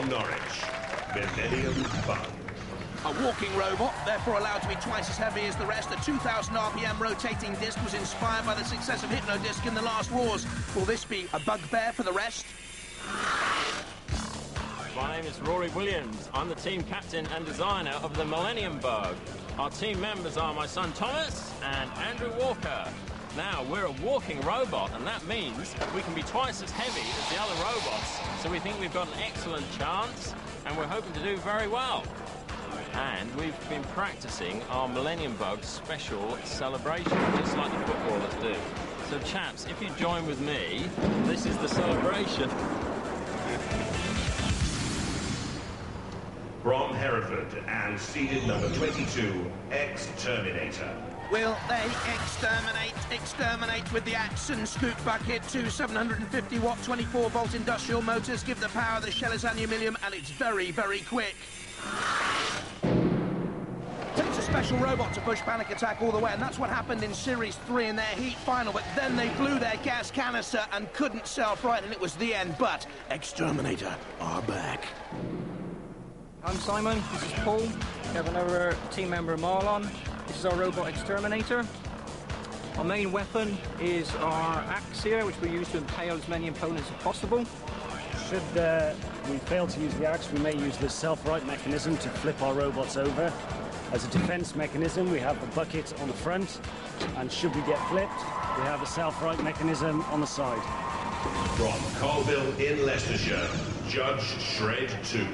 from Norwich, Millennium Bug. A walking robot, therefore allowed to be twice as heavy as the rest, a 2,000 RPM rotating disc was inspired by the success of Hypnodisc in the last wars. Will this be a bugbear for the rest? My name is Rory Williams. I'm the team captain and designer of the Millennium Bug. Our team members are my son Thomas and Andrew Walker. Now, we're a walking robot, and that means we can be twice as heavy as the other robots. So we think we've got an excellent chance, and we're hoping to do very well. And we've been practicing our Millennium Bug special celebration, just like the footballers do. So, chaps, if you join with me, this is the celebration. From Hereford and seeded number 22, X-Terminator. Will they exterminate with the axe and scoop bucket? Two 750-watt, 24-volt industrial motors give the power. The shell is aluminium, and it's very, very quick. Takes a special robot to push Panic Attack all the way, and that's what happened in Series 3 in their heat final, but then they blew their gas canister and couldn't self-right, and it was the end. But X-Terminator are back. I'm Simon, this is Paul. We have another team member, Marlon. This is our robot X-Terminator. Our main weapon is our axe here, which we use to impale as many opponents as possible. Should we fail to use the axe, we may use the self-right mechanism to flip our robots over. As a defense mechanism, we have the bucket on the front, and should we get flipped, we have a self-right mechanism on the side. From Colville in Leicestershire, Judge Shred 2.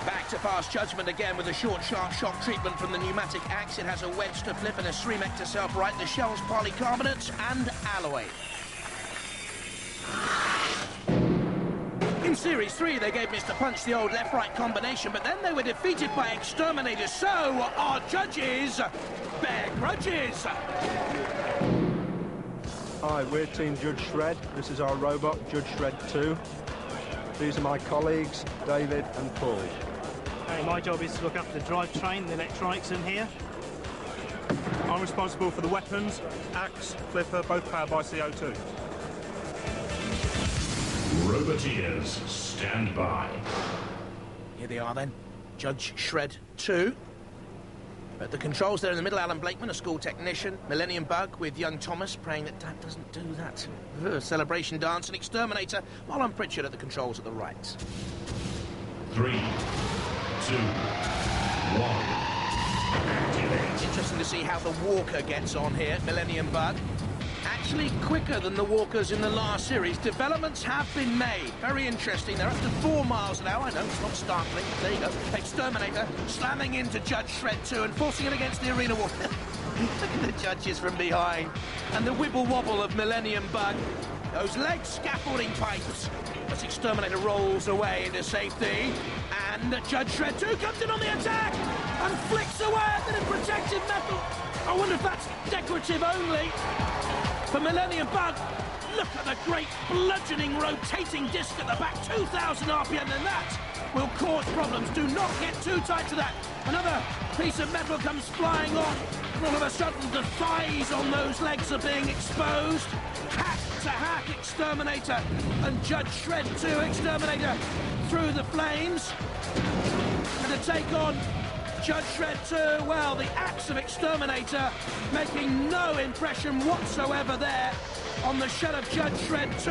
Back to fast judgment again with a short, sharp shock treatment from the pneumatic axe. It has a wedge to flip and a streamek to self-right. The shell's polycarbonate and alloy. In Series 3, they gave Mr. Punch the old left-right combination, but then they were defeated by X-Terminator, so our judges bear grudges. Hi, we're Team Judge Shred. This is our robot, Judge Shred 2. These are my colleagues, David and Paul. Hey, my job is to look after the drivetrain, the electronics in here. I'm responsible for the weapons, axe, flipper, both powered by CO2. Roboteers, stand by. Here they are then, Judge Shred 2. At the controls there in the middle, Alan Blakeman, a school technician. Millennium Bug with young Thomas, praying that Dad doesn't do that. Celebration dance and Exterminator, Marlon Pritchard at the controls at the right. 3, 2, 1. Activate. Interesting to see how the Walker gets on here, Millennium Bug. Actually quicker than the Walkers in the last series. Developments have been made. Very interesting. They're up to 4 miles an hour. I know, it's not startling. There you go. Exterminator slamming into Judge Shred 2 and forcing it against the arena wall. Look at the judges from behind. And the wibble-wobble of Millennium Bug. Those leg scaffolding pipes. As Exterminator rolls away into safety. And Judge Shred 2 comes in on the attack and flicks away a bit of protective metal. I wonder if that's decorative only. For Millennium Bug, look at the great bludgeoning rotating disc at the back, 2,000 RPM, and that will cause problems. Do not get too tight to that. Another piece of metal comes flying on, and all of a sudden the thighs on those legs are being exposed. Hack to hack, Exterminator, and Judge Shred 2, Exterminator through the flames. And to take on Judge Shred 2, well, the axe of Exterminator making no impression whatsoever there on the shell of Judge Shred 2.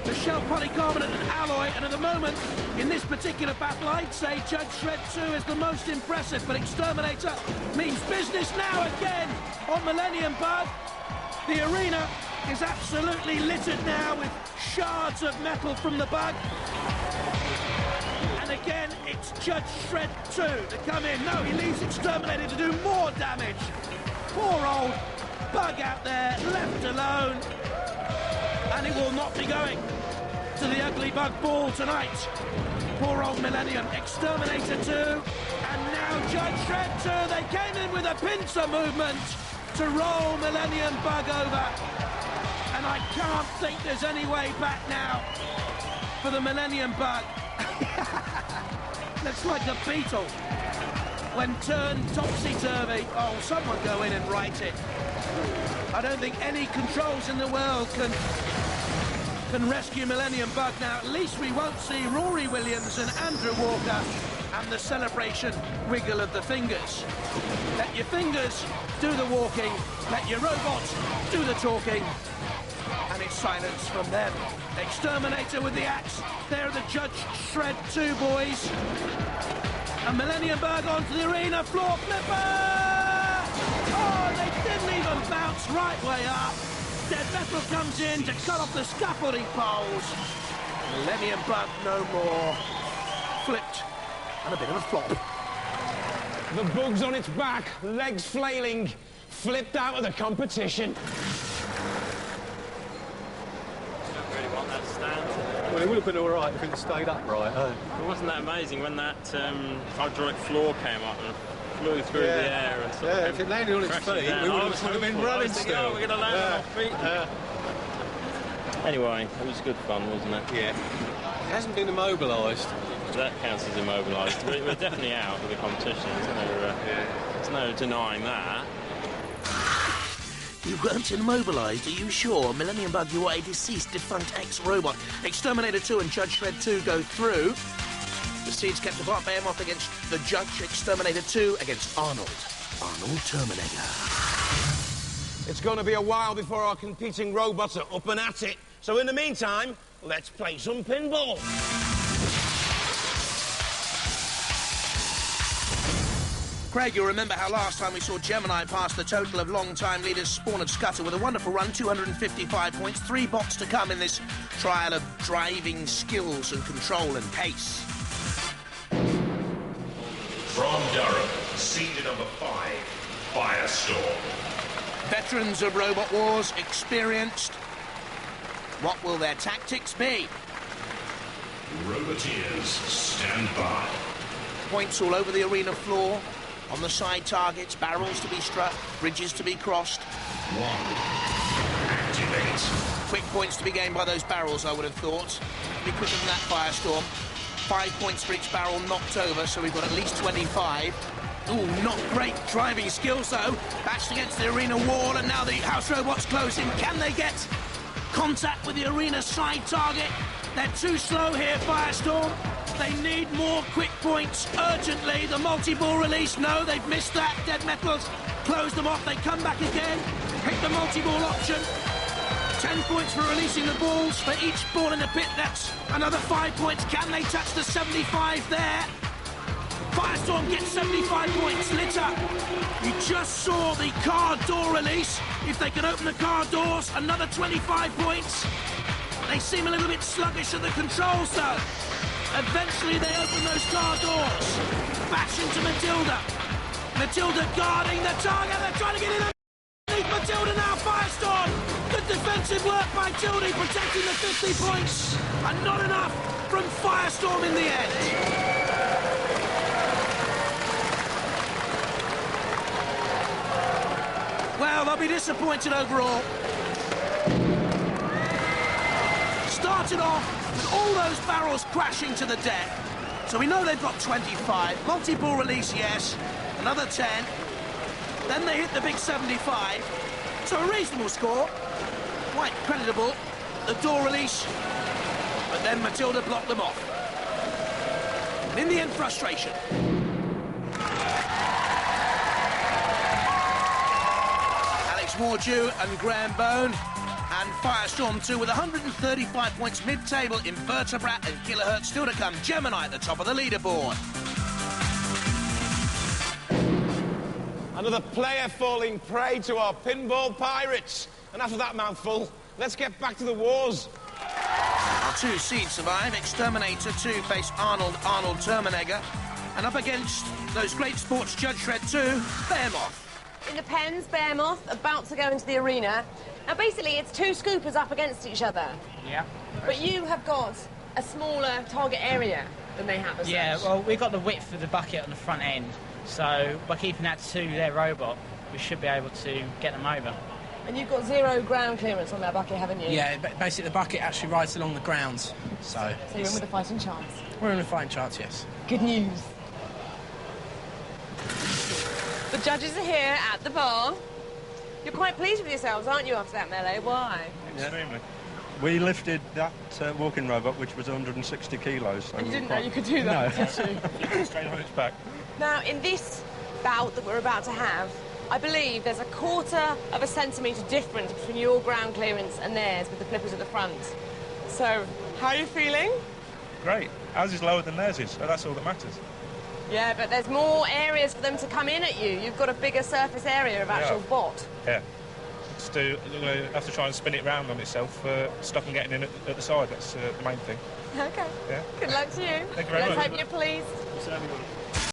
The shell polycarbonate and alloy, and at the moment, in this particular battle, I'd say Judge Shred 2 is the most impressive, but Exterminator means business now again on Millennium Bug. The arena is absolutely littered now with shards of metal from the Bug. And again, it's Judge Shred 2 to come in. No, he leaves Exterminator to do more damage. Poor old Bug out there, left alone. And he will not be going to the ugly Bug ball tonight. Poor old Millennium. Exterminator 2. And now Judge Shred 2. They came in with a pincer movement to roll Millennium Bug over. And I can't think there's any way back now for the Millennium Bug. Looks like a beetle when turned topsy-turvy. Oh, someone go in and write it. I don't think any controls in the world can can rescue Millennium Bug now, at least we won't see Rory Williams and Andrew Walker and the celebration wiggle of the fingers. Let your fingers do the walking, let your robots do the talking, and it's silence from them. Exterminator with the axe, they're the Judge Shred 2 boys. And Millennium Bug onto the arena floor flipper! Oh, they didn't even bounce right way up. Dead Metal comes in to cut off the scaffolding poles. Millennium Bug no more. Flipped, and a bit of a flop. The bug's on its back, legs flailing, flipped out of the competition. Don't really want that to stand. Well, it would have been all right if it stayed upright. But wasn't that amazing when that hydraulic floor came up and flew through the air and sort of if it landed on its feet, we would have been running still. Oh, we're going to land on our feet. Anyway, it was good fun, wasn't it? Yeah. It hasn't been immobilised. That counts as immobilised. We're definitely out of the competition. There's no denying that. You weren't immobilised, are you sure? Millennium Bug, you are a deceased, defunct ex-robot. Exterminator 2 and Judge Shred 2 go through. The seeds kept apart. Behemoth against the Judge. Exterminator 2 against Arnold Terminegger. It's going to be a while before our competing robots are up and at it. So in the meantime, let's play some pinball. Craig, you'll remember how last time we saw Gemini pass the total of long-time leaders Spawn of Scuttle with a wonderful run, 255 points, 3 bots to come in this trial of driving skills and control and pace. From Durham, seed number 5, Firestorm. Veterans of Robot Wars, experienced. What will their tactics be? Roboteers, stand by. Points all over the arena floor. On the side targets, barrels to be struck, bridges to be crossed. 1. Activate. Quick points to be gained by those barrels, I would have thought. Be quicker than that, Firestorm. 5 points for each barrel knocked over, so we've got at least 25. Ooh, not great driving skills, though. Bashed against the arena wall, and now the house robots close in. Can they get contact with the arena side target? They're too slow here, Firestorm. They need more quick points urgently. The multi-ball release, no, they've missed that. Dead Metals close them off. They come back again. Pick the multi-ball option. 10 points for releasing the balls. For each ball in the pit, that's another 5 points. Can they touch the 75 there? Firestorm gets 75 points. Lit up. You just saw the car door release. If they can open the car doors, another 25 points. They seem a little bit sluggish at the controls, though. Eventually, they open those car doors. Bash into Matilda. Matilda guarding the target. They're trying to get in underneath Matilda now. Firestorm. Good defensive work by Tildy, protecting the 50 points. And not enough from Firestorm in the end. Well, they'll be disappointed overall. Started off with all those barrels crashing to the deck. So we know they've got 25. Multi-ball release, yes. Another 10. Then they hit the big 75. So a reasonable score. Quite creditable. The door release. But then Matilda blocked them off. And in the end, frustration. Wardew and Graham Bone, and Firestorm 2 with 135 points mid-table. Invertebrat and Kilohertz still to come. Gemini at the top of the leaderboard. Another player falling prey to our pinball pirates. And after that mouthful, let's get back to the wars. Our 2 seeds survive. Exterminator 2 face Arnold Terminegger, and up against those great sports Judge Shred 2, Behemoth. In the pens, Behemoth about to go into the arena. Now, basically, it's 2 scoopers up against each other. Yeah. But you have got a smaller target area than they have as Yeah, such. well, we've got the width of the bucket on the front end, so by keeping that to their robot, we should be able to get them over. And you've got 0 ground clearance on that bucket, haven't you? Yeah, but basically the bucket actually rides along the grounds, so you're in with a fighting chance? We're in a fighting chance, yes. Good news. The judges are here at the bar. You're quite pleased with yourselves, aren't you, after that melee? Why? Extremely. We lifted that walking robot, which was 160 kilos. So you didn't know you could do that, did you? Straight on its back. Now, in this bout that we're about to have, I believe there's 1/4 of a centimetre difference between your ground clearance and theirs with the flippers at the front. So, how are you feeling? Great. Ours is lower than theirs is, so that's all that matters. Yeah, but there's more areas for them to come in at you. You've got a bigger surface area of actual bot. Yeah. Have to try and spin it round on itself, stop them getting in at the side. That's the main thing. Okay. Yeah. Good luck to you. Thank you very much. Let's hope you're pleased.